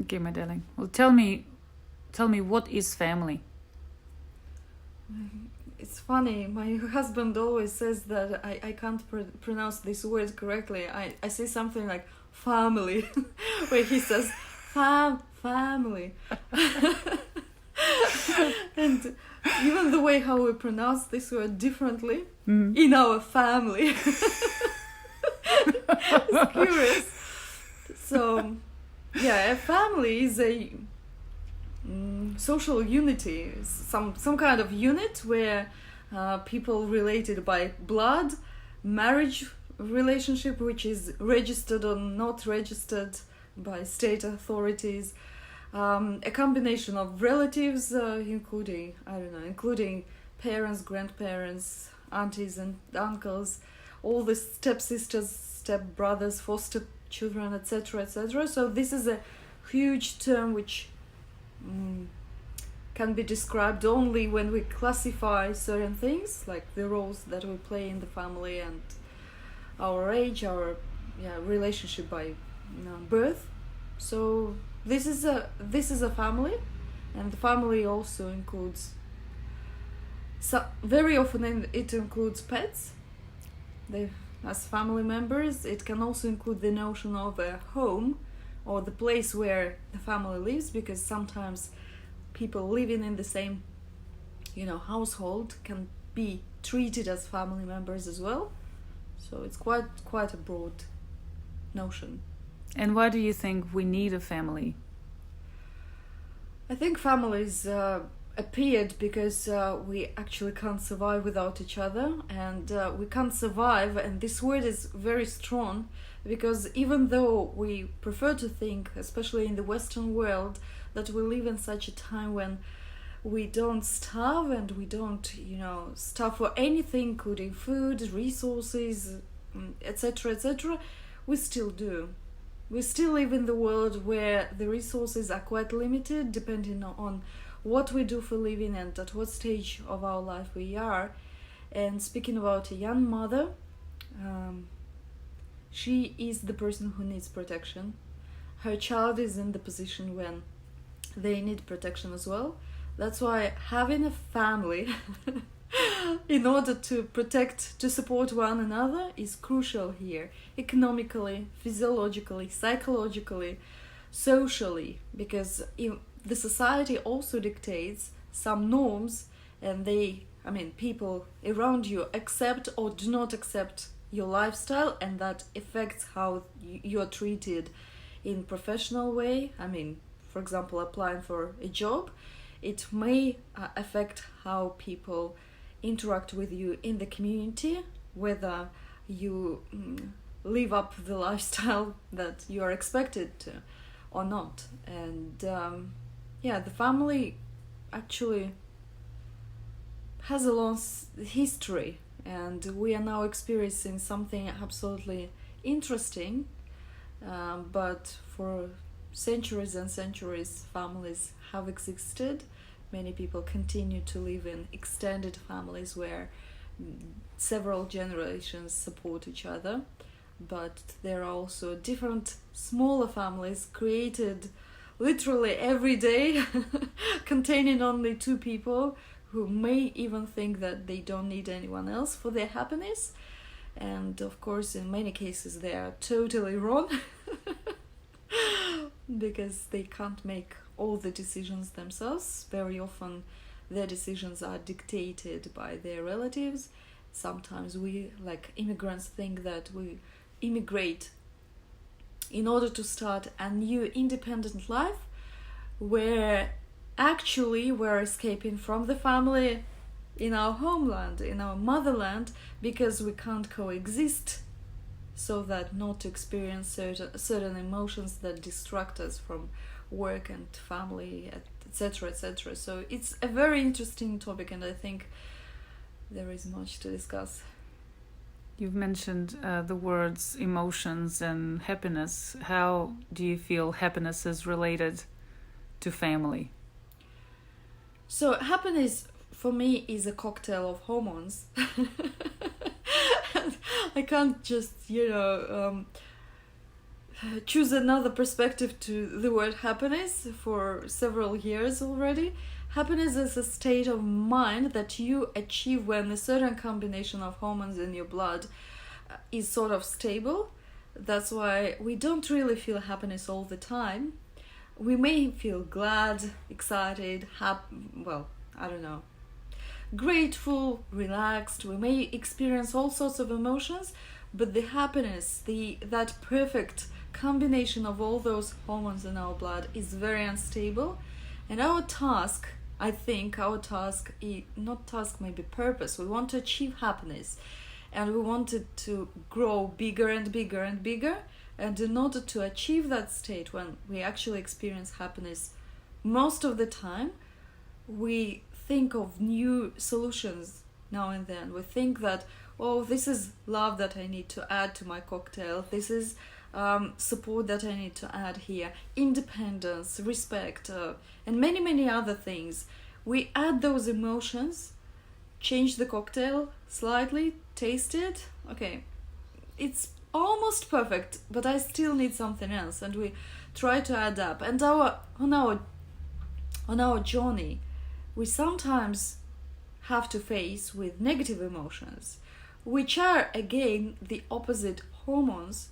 Okay, my darling. Well, tell me, what is family? It's funny, my husband always says that I can't pronounce this word correctly. I say something like family, where he says family. And even the way how we pronounce this word differently in our family is curious. So, yeah, a family is a social unity, some kind of unit where people related by blood, marriage relationship which is registered or not registered by state authorities, a combination of relatives, including parents, grandparents, aunties and uncles, all the stepsisters, stepbrothers, foster children, etc., etc. So this is a huge term which can be described only when we classify certain things, like the roles that we play in the family and our age, our relationship by birth. So this is a family, and the family also includes. So very often it includes pets. As family members, it can also include the notion of a home, or the place where the family lives, because sometimes people living in the same household can be treated as family members as well. So it's quite a broad notion. And why do you think we need a family? I think families appeared because we actually can't survive without each other, and we can't survive, and this word is very strong, because even though we prefer to think, especially in the Western world, that we live in such a time when we don't starve, and we don't starve for anything, including food, resources, etc., etc., we still do. We still live in the world where the resources are quite limited, depending on what we do for living and at what stage of our life we are. And speaking about a young mother, she is the person who needs protection. Her child is in the position when they need protection as well. That's why having a family in order to protect, to support one another is crucial here, economically, physiologically, psychologically, socially, because the society also dictates some norms, and people around you accept or do not accept your lifestyle, and that affects how you're treated in professional way. For example, applying for a job, it may affect how people interact with you in the community, whether you live up the lifestyle that you are expected to or not. And the family actually has a long history, and we are now experiencing something absolutely interesting, but for centuries and centuries families have existed. Many people continue to live in extended families where several generations support each other, but there are also different smaller families created literally every day containing only 2 people who may even think that they don't need anyone else for their happiness. And of course, in many cases they are totally wrong because they can't make all the decisions themselves. Very often their decisions are dictated by their relatives. Sometimes we, like immigrants, think that we immigrate in order to start a new independent life, where actually we're escaping from the family in our homeland, in our motherland, because we can't coexist, so that not to experience certain emotions that distract us from work and family, etc., etc. So it's a very interesting topic, and I think there is much to discuss. You've mentioned the words emotions and happiness. How do you feel happiness is related to family? So happiness for me is a cocktail of hormones. I can't just choose another perspective to the word happiness for several years already. Happiness is a state of mind that you achieve when a certain combination of hormones in your blood is sort of stable. That's why we don't really feel happiness all the time. We may feel glad, excited, happy, well, I don't know, grateful, relaxed. We may experience all sorts of emotions, but the happiness, that perfect combination of all those hormones in our blood is very unstable. And our task, I think, maybe purpose, we want to achieve happiness, and we want it to grow bigger and bigger and bigger. And in order to achieve that state when we actually experience happiness, most of the time we think of new solutions now and then. We think that, oh, this is love that I need to add to my cocktail. This is support that I need to add here. Independence, respect, and many, many other things. We add those emotions, change the cocktail slightly, taste it. Okay, it's almost perfect, but I still need something else, and we try to add up. And on our journey, we sometimes have to face with negative emotions, which are again the opposite hormones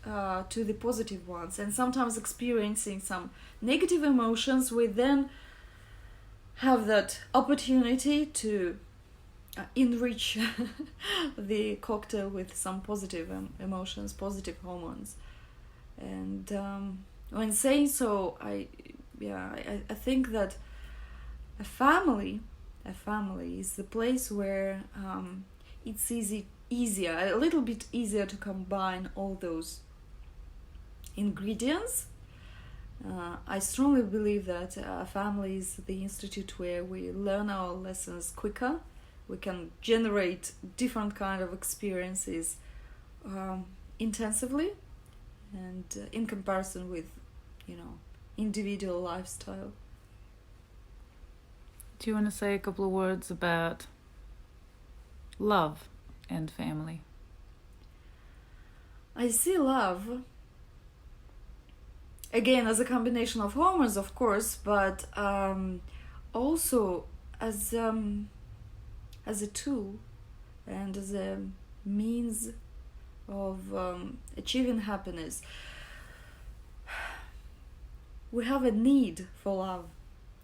to the positive ones. And sometimes experiencing some negative emotions, we then have that opportunity to enrich the cocktail with some positive emotions, positive hormones. And when saying so, I think that a family is the place where it's easier, a little bit easier to combine all those ingredients. I strongly believe that a family is the institute where we learn our lessons quicker. We can generate different kind of experiences intensively, and in comparison with, individual lifestyle. Do you want to say a couple of words about love and family? I see love, again, as a combination of hormones, of course, but also as a tool and as a means of achieving happiness. We have a need for love,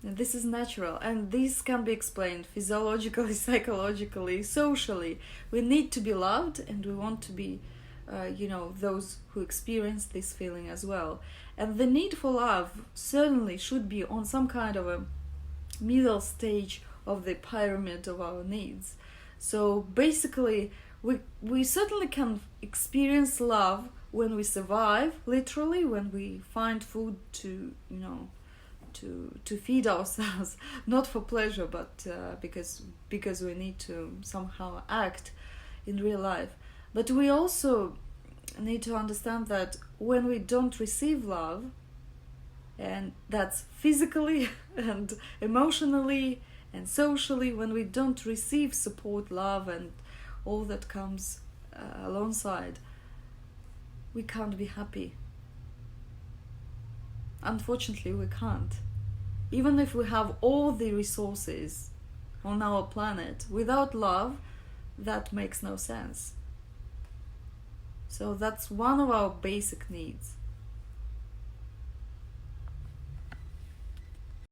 and this is natural, and this can be explained physiologically, psychologically, socially. We need to be loved, and we want to be those who experience this feeling as well. And the need for love certainly should be on some kind of a middle stage of the pyramid of our needs. So basically, we certainly can experience love when we survive, literally, when we find food to feed ourselves, not for pleasure, but because we need to somehow act in real life. But we also need to understand that when we don't receive love, and that's physically and emotionally and socially, when we don't receive support, love, and all that comes alongside, we can't be happy. Unfortunately, we can't. Even if we have all the resources on our planet, without love, that makes no sense. So that's one of our basic needs.